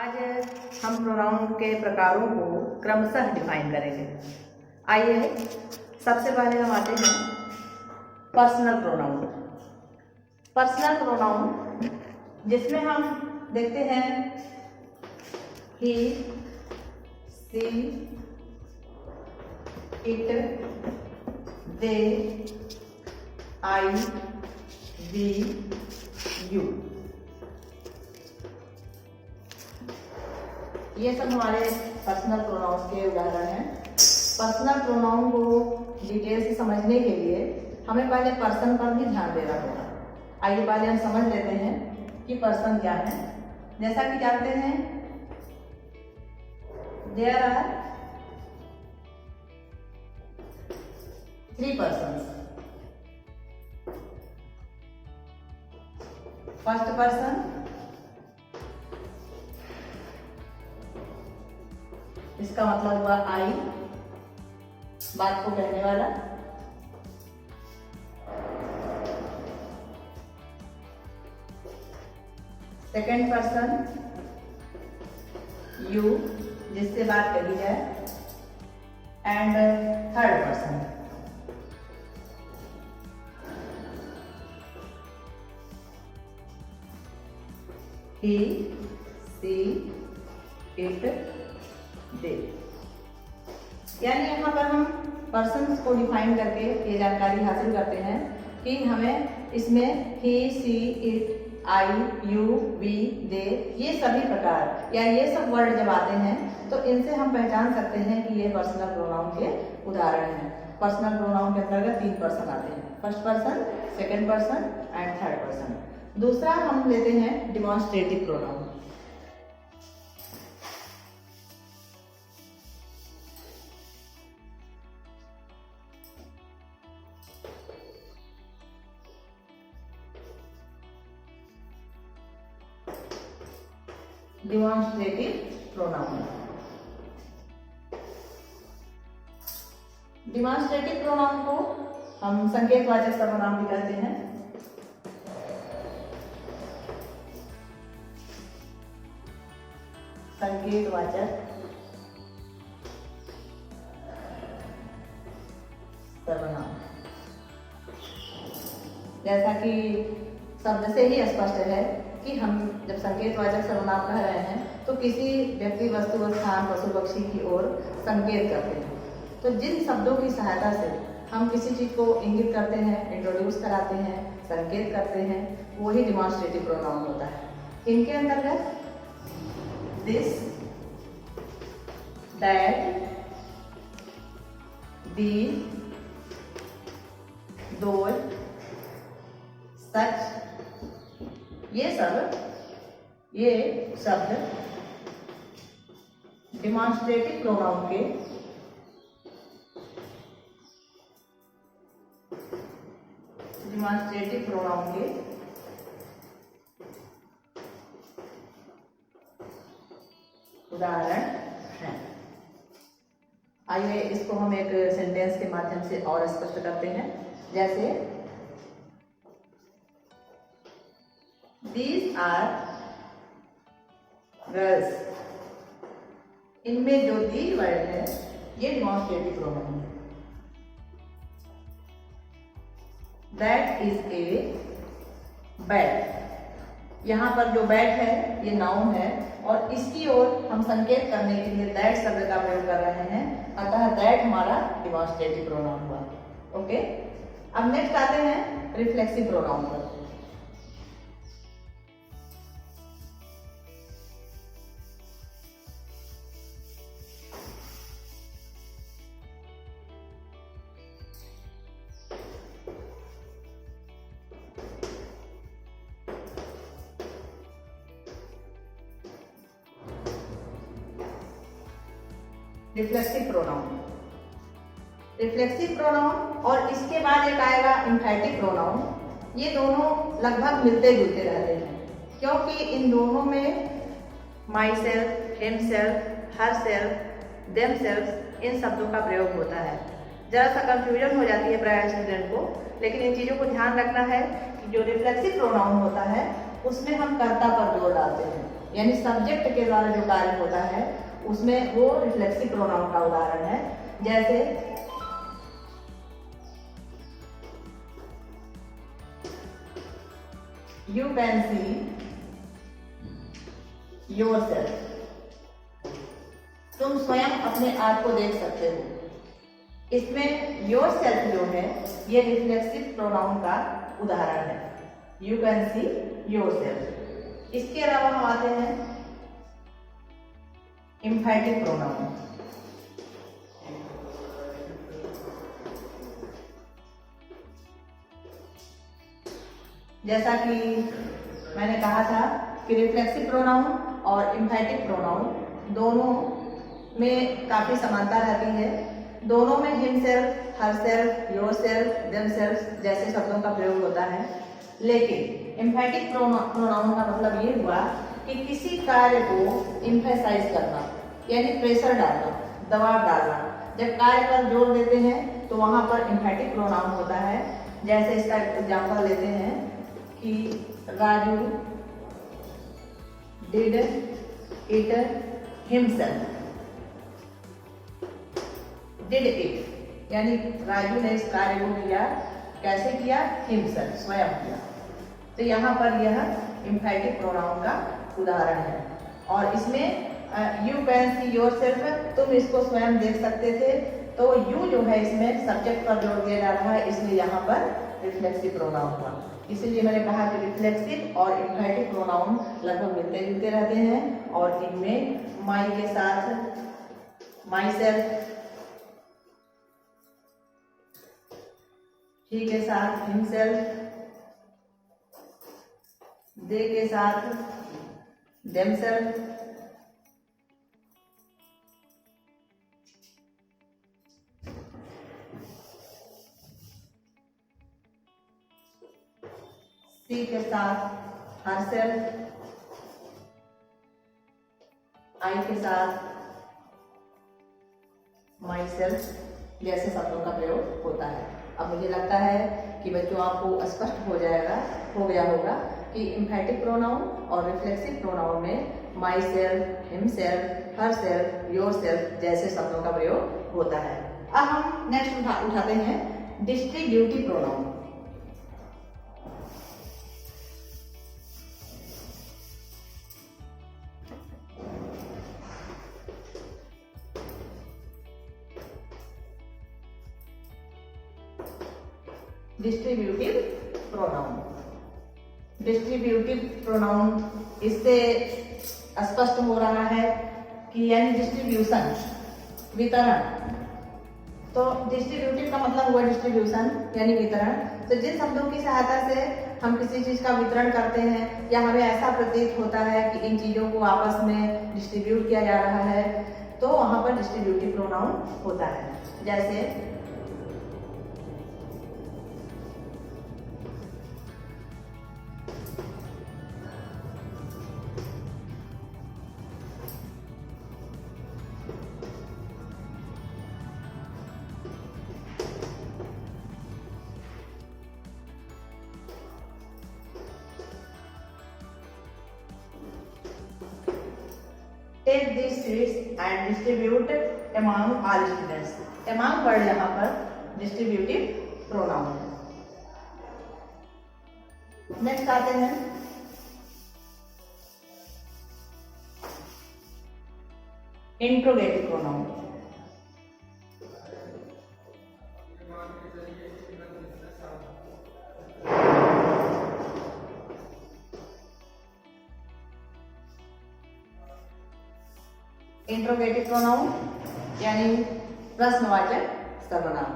आज हम प्रोनाउन के प्रकारों को क्रमशः डिफाइन करेंगे। आइए सबसे पहले हम आते हैं पर्सनल प्रोनाउन। पर्सनल प्रोनाउन जिसमें हम देखते हैं he, she, it, they, I, we, you. ये सब हमारे पर्सनल प्रोनाउंस के उदाहरण हैं। पर्सनल प्रोनाउन को डिटेल से समझने के लिए हमें पहले पर्सन पर भी ध्यान देना होगा। आइए पहले हम समझ लेते हैं कि पर्सन क्या है। जैसा कि जानते हैं, there are 3 persons। First person, इसका मतलब हुआ आई, बात को कहने वाला। सेकंड पर्सन, यू, जिससे बात कही जाए। And third person, he, she, it, they. यानी यहाँ पर हम पर्सन्स को डिफाइन करके ये जानकारी हासिल करते हैं कि हमें इसमें ही, she, it, I, you, we, दे, ये सभी प्रकार या ये सब वर्ड जब आते हैं तो इनसे हम पहचान सकते हैं कि ये पर्सनल प्रोनाउन के उदाहरण हैं। पर्सनल प्रोनाउन के अंतर्गत 3 पर्सन आते हैं, first person, second person and third person. दूसरा हम लेते हैं demonstrative pronoun. Demonstrative pronoun. Demonstrative pronoun को हम संकेतवाचक सर्वनाम भी कहते हैं। संकेतवाचक सर्वनाम, जैसा कि शब्द से ही स्पष्ट है कि हम जब संकेतवाचक सर्वनाम कह रहे हैं तो किसी व्यक्ति, वस्तु, स्थान, पशु, पक्षी की ओर संकेत करते हैं। तो जिन शब्दों की सहायता से हम किसी चीज को इंगित करते हैं, इंट्रोड्यूस कराते हैं, संकेत करते हैं, वही डिमॉन्स्ट्रेटिव प्रोनाउन होता है। इनके अंतर्गत दिस, दैट, दीज, दोज, सच, ये शब्द डिमॉन्स्ट्रेटिव प्रोनाउन के उदाहरण हैं। आइए इसको हम एक सेंटेंस के माध्यम से और स्पष्ट करते हैं। जैसे These are girls। इनमें जो दी वर्ड है ये डिमॉन्स्ट्रेटिव प्रोनाउन है। That is a bat। यहाँ पर जो बैट है ये नाउन है और इसकी ओर हम संकेत करने के लिए दैट शब्द का प्रयोग कर रहे हैं, अतः दैट हमारा डिमॉन्स्ट्रेटिव प्रोनाउन हुआ। ओके, अब नेक्स्ट आते हैं रिफ्लेक्सिव प्रोनाउन पर। रिफ्लेक्सिव प्रोनाउन, रिफ्लेक्सिव प्रोनाउन और इसके बाद एक आएगा इम्फैटिक प्रोनाउन। ये दोनों लगभग मिलते जुलते रहते हैं क्योंकि इन दोनों में myself, himself, herself, themselves, इन शब्दों का प्रयोग होता है। जरा सा कंफ्यूजन हो जाती है प्राय स्टूडेंट को, लेकिन इन चीज़ों को ध्यान रखना है कि जो रिफ्लेक्सिव प्रोनाउन होता है उसमें हम कर्ता पर जोर डालते हैं। यानी सब्जेक्ट के द्वारा जो कार्य होता है उसमें वो रिफ्लेक्सिव प्रोनाउन का उदाहरण है। जैसे यू कैन सी योरसेल्फ, तुम स्वयं अपने आप को देख सकते हो। इसमें योरसेल्फ जो है ये रिफ्लेक्सिव प्रोनाउन का उदाहरण है, यू कैन सी योरसेल्फ। इसके अलावा हम आते हैं एम्फैटिक प्रोनाउन। जैसा कि मैंने कहा था कि रिफ्लेक्सिव प्रोनाउन और एम्फैटिक प्रोनाउन दोनों में काफी समानता रहती है। दोनों में हिमसेल्फ, हरसेल्फ, योरसेल्फ, देमसेल्फ जैसे शब्दों का प्रयोग होता है। लेकिन एम्फैटिक प्रोनाउन का मतलब ये हुआ कि किसी कार्य को एम्फेसाइज करना, यानी प्रेशर डालना, दबाव डालना। जब कार्य पर जोर देते हैं तो वहां पर एम्फैटिक प्रोनाउन होता है। जैसे इसका एग्जांपल लेते हैं कि Raju did it himself. Did it यानी राजू ने इस कार्य को किया, कैसे किया? हिमसेल्फ, स्वयं किया। तो यहाँ पर यह एम्फैटिक प्रोनाउन का उदाहरण है। और इसमें यू कैन सी योरसेल्फ, तुम इसको स्वयं देख सकते थे, तो यू जो है इसमें सब्जेक्ट पर जोर दिया जा रहा है, इसलिए यहाँ पर रिफ्लेक्सिव प्रोनाउन हुआ। इसीलिए मैंने कहा कि रिफ्लेक्सिव और एम्फैटिक प्रोनाउन लगभग मिलते जुलते रहते हैं। और इनमें माई के साथ माई सेल्फ, ही के साथ हिमसेल्फ, दे के साथ देमसेल्फ, सी के साथ हरसेल्फ, आई के साथ माई सेल्फ जैसे शब्दों का प्रयोग होता है। अब मुझे लगता है कि बच्चों आपको स्पष्ट हो गया होगा कि एम्फैटिक प्रोनाउन और रिफ्लेक्सिव प्रोनाउन में my self, himself, herself, yourself जैसे शब्दों का प्रयोग होता है। अब हम नेक्स्ट उठाते हैं distributive pronoun. Distributive pronoun, distributive pronoun इससे स्पष्ट हो रहा है कि यानी डिस्ट्रीब्यूशन, वितरण। तो डिस्ट्रीब्यूटिव का मतलब हुआ डिस्ट्रीब्यूशन यानी वितरण। तो जिन शब्दों की सहायता से हम किसी चीज का वितरण करते हैं या हमें ऐसा प्रतीत होता है कि इन चीजों को आपस में डिस्ट्रीब्यूट किया जा रहा है, तो वहां पर डिस्ट्रीब्यूटिव प्रोनाउन होता है। जैसे take these seeds and distribute among all students. among word यहाँ पर डिस्ट्रीब्यूटिव प्रोनाउन है। नेक्स्ट आते हैं इंट्रोगेटिव प्रोनाउन। इंट्रोगेटिव प्रोनाउन यानी प्रश्नवाचक सर्वनाम,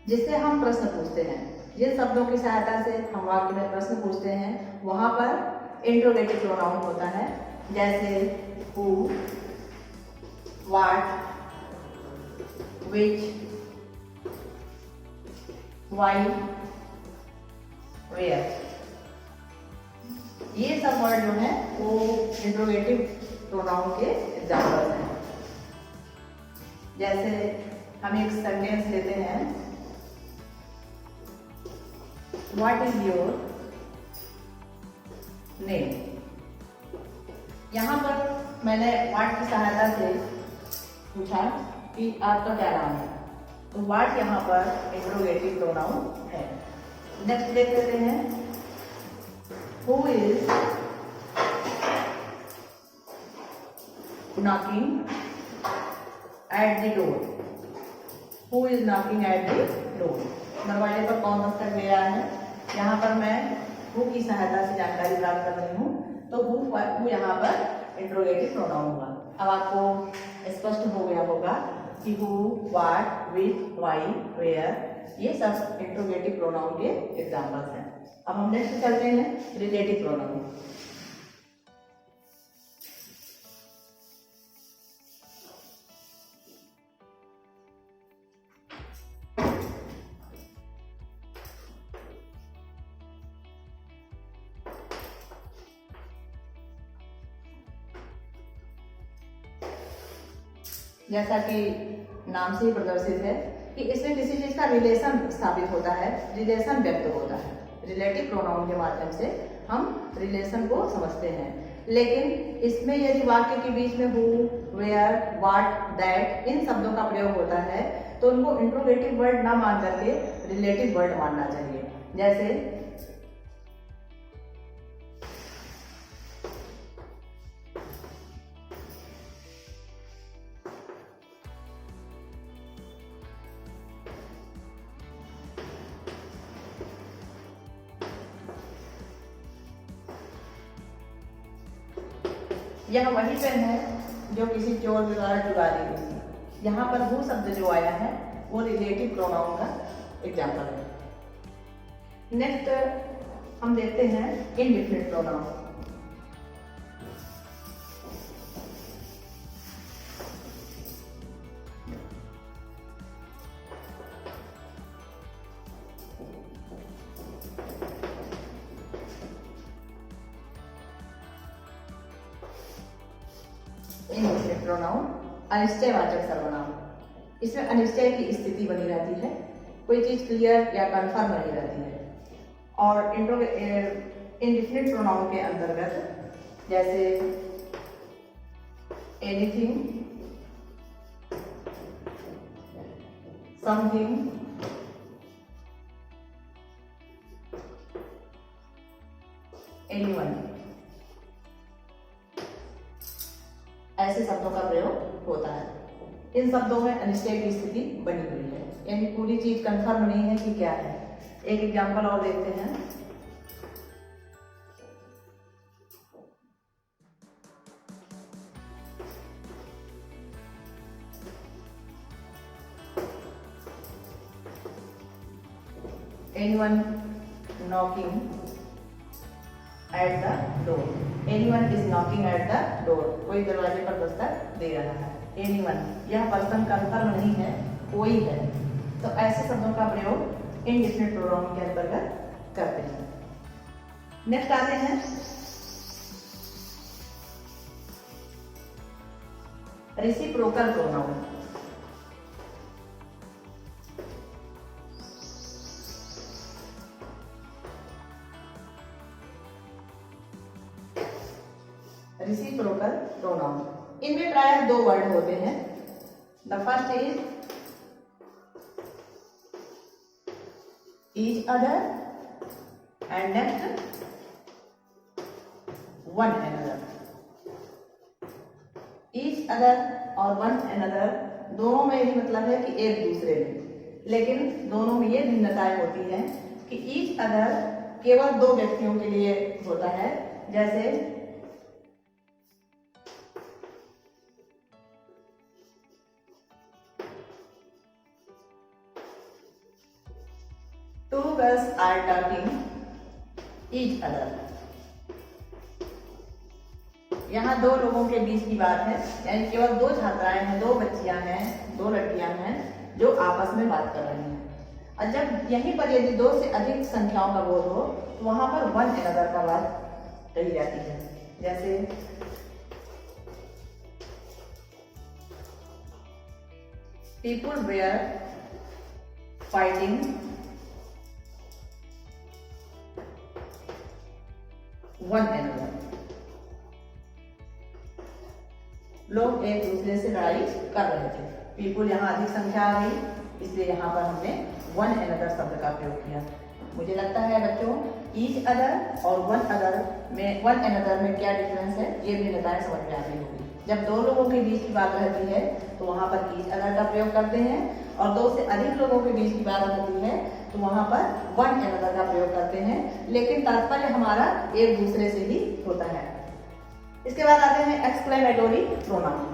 जिससे हम प्रश्न पूछते हैं। जिन शब्दों की सहायता से हम वाक्य में प्रश्न पूछते हैं वहां पर इंट्रोगेटिव प्रोनाउन होता है। जैसे who, what, which, why, where. ये सब वर्ड जो है वो इंट्रोगेटिव प्रोनाउन के एग्जाम्पल्स हैं। जैसे हम एक सेंटेंस लेते हैं, व्हाट इज योर नेम। यहाँ पर मैंने व्हाट की सहायता से पूछा कि आपका क्या नाम है, तो व्हाट यहाँ पर इंट्रोगेटिव प्रोनाउन है। नेक्स्ट देख लेते हैं, who is knocking at the door, who is knocking at the door, दरवाजे पर कौन दस्तक दे रहा है। यहाँ पर मैं हु की सहायता से जानकारी प्राप्त कर रही हूँ, तो हु यहाँ पर इंट्रोगेटिव प्रोनाउन होगा। अब आपको स्पष्ट हो गया होगा कि who, what, which, why, where, ये सब इंट्रोगेटिव प्रोनाउन के एग्जाम्पल्स हैं। अब हम नेक्स्ट चलते हैं, रिलेटिव प्रोनाउन। जैसा कि नाम से ही प्रदर्शित है कि इसमें किसी चीज का रिलेशन स्थापित होता है, रिलेशन व्यक्त होता है। रिलेटिव प्रोनाउन के माध्यम से हम रिलेशन को समझते हैं, लेकिन इसमें यदि वाक्य के बीच में हु, वेयर, व्हाट, दैट इन शब्दों का प्रयोग होता है तो उनको इंट्रोगेटिव वर्ड ना मान करके रिलेटिव वर्ड मानना चाहिए। जैसे यह वही पेन है जो किसी चोर के द्वारा चुरा ली गई थी। यहाँ पर हु शब्द जो आया है वो रिलेटिव प्रोनाउन का एग्जाम्पल है। नेक्स्ट हम देखते हैं इनडिफिनिट प्रोनाउन। इनडिफिनिट प्रोनाउन अनिश्चयवाचक सर्वनाम। इसमें अनिश्चय की स्थिति बनी रहती है, कोई चीज क्लियर या कंफर्म नहीं रहती है। और इनडिफिनिट प्रोनाउन के अंतर्गत जैसे एनीथिंग, समथिंग, एनीवन, ऐसे शब्दों का प्रयोग होता है। इन शब्दों में अनिश्चय की स्थिति बनी हुई है, यानी पूरी चीज कंफर्म नहीं है कि क्या है। एक एग्जांपल और देखते हैं, anyone knocking at the door. Anyone is knocking at the door, कोई दरवाजे पर दस्तक दे रहा है। एनीवन, यह पर्सन कंफर्म नहीं है, कोई है। तो ऐसे शब्दों का प्रयोग इनडिफिनिट प्रोनाउन के अंतर्गत करते हैं। नेक्स्ट आते हैं रेसिप्रोकल प्रोनाउन। रेसिप्रोकल प्रोनाउन, इनमें प्रायः दो वर्ड होते हैं। The first is each other and next one another. Each other और वन अनदर दोनों में यही मतलब है कि एक दूसरे में, लेकिन दोनों में ये भिन्नताएं होती हैं कि ईच अदर केवल दो व्यक्तियों के लिए होता है, जैसे two girls are talking each other। यहाँ दो लोगों के बीच की बात है, यानी केवल दो छात्राएं हैं, दो बच्चियां हैं, दो लड़कियां हैं जो आपस में बात कर रही हैं। और जब यहीं पर यदि दो से अधिक संख्याओं का बोध हो तो वहां पर वन अनदर का बात कही जाती है। जैसे people were fighting one another। लोग एक दूसरे से लड़ाई कर रहे थे। पीपुल यहाँ अधिक संख्या आ गई, इसलिए यहाँ पर हमने वन अनदर शब्द का प्रयोग किया। मुझे लगता है बच्चों ईच अदर और वन अनदर में क्या डिफरेंस है ये भी भिन्नताएं समझ में आ गई होगी। जब दो लोगों के बीच की बात रहती है तो वहाँ पर ईच अदर का प्रयोग करते हैं, और दो से अधिक लोगों के बीच की बात होती है तो वहाँ पर वन अनदर का प्रयोग करते हैं, लेकिन तात्पर्य हमारा एक दूसरे से ही होता है। इसके बाद आते हैं एक्सक्लेमेटोरी प्रोनाउन।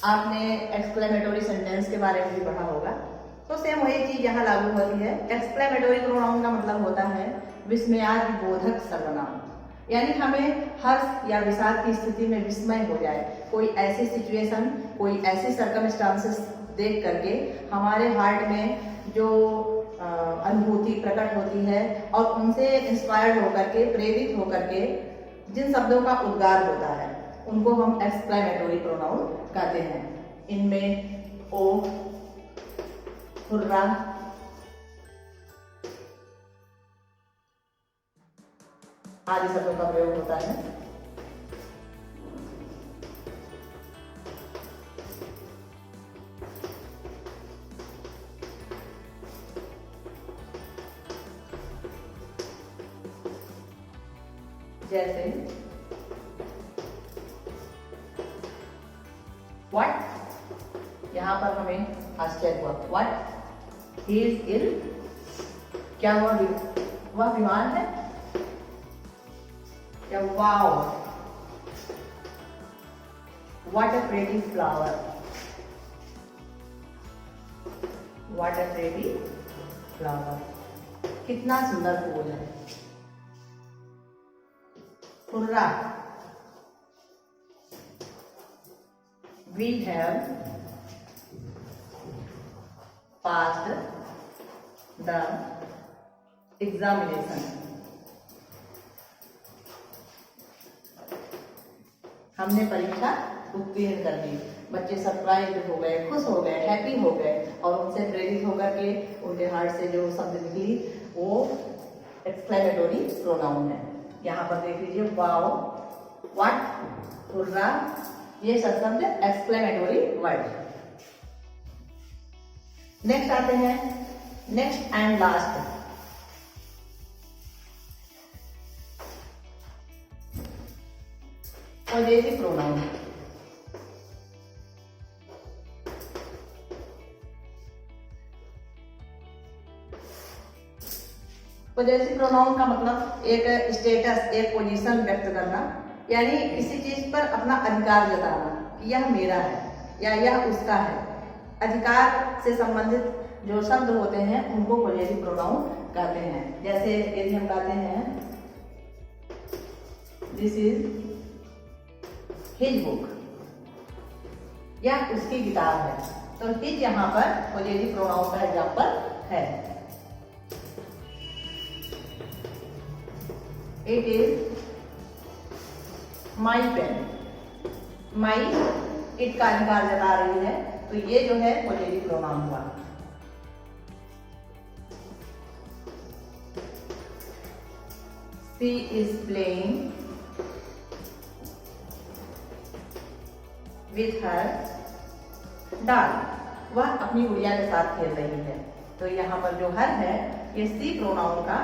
आपने एक्सक्लेमेटोरी सेंटेंस के बारे में भी पढ़ा होगा, तो सेम वही चीज यहाँ लागू होती है। एक्सक्लेमेटोरी प्रोनाउन का मतलब होता है विस्मयादिबोधक सर्वनाम, यानी हमें हर्ष या विषाद की स्थिति में विस्मय हो जाए, कोई ऐसी सिचुएशन, कोई ऐसी सर्कमस्टांसेस देख करके हमारे हार्ट में जो अनुभूति प्रकट होती है और उनसे इंस्पायर्ड होकर के, प्रेरित होकर के जिन शब्दों का उद्गार होता है उनको हम एक्सक्लेमेटोरी प्रोनाउन कहते हैं। इनमें ओ, हुर्रा, आदि शब्दों का प्रयोग होता है। जैसे व्हाट, यहां पर हमें आश्चर्य हुआ, व्हाट ही इज इल, क्या वह बीमार है, या wow what a pretty flower, what a pretty flower, कितना सुंदर फूल है। Hurrah, we have passed the examination, हमने परीक्षा उत्तीर्ण कर ली। बच्चे सरप्राइज हो गए, खुश हो गए, हैप्पी हो गए, और उनसे प्रेरित होकर के उनके हार्ट से जो शब्द निकली वो एक्सक्लेमेटोरी प्रोनाउन है। यहाँ पर देख लीजिए, वाओ, व्हाट, हुर्रा, ये सब शब्द एक्सक्लेमेटोरी वर्ड। नेक्स्ट आते हैं, next and last, positive pronoun. Positive pronoun का मतलब एक स्टेटस, एक पोजीशन व्यक्त करना, यानी किसी चीज पर अपना अधिकार जताना कि यह मेरा है या यह उसका है। अधिकार से संबंधित जो शब्द होते हैं उनको पॉजिटिव प्रोनाउन कहते हैं। जैसे यदि हम कहते हैं दिस इज हिज बुक, यह उसकी किताब है, तो हिज यहाँ पर पॉजिटिव प्रोनाउन का एग्जाम्पल है। It is my pen, my it का अधिकार जता रही है, तो ये जो है पॉजिटिव प्रोनाउन हुआ। She is playing with her doll, वह अपनी गुड़िया के साथ खेल रही है, तो यहाँ पर जो हर है ये सी प्रोनाउन का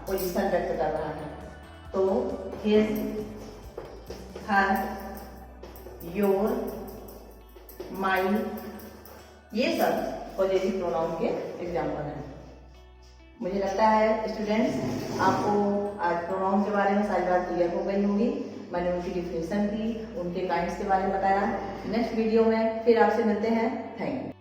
पोजीशन व्यक्त कर रहा है। तो हिज, हर, योर, माई, ये सब पॉजिटिव प्रोनाउन के एग्जाम्पल हैं। मुझे लगता है स्टूडेंट्स आपको आज प्रोनाउन के बारे में सारी बात क्लियर हो गई होगी। मैंने उनकी डिफिनेशन की, उनके काइंड्स के बारे में बताया। नेक्स्ट वीडियो में फिर आपसे मिलते हैं। Thank you.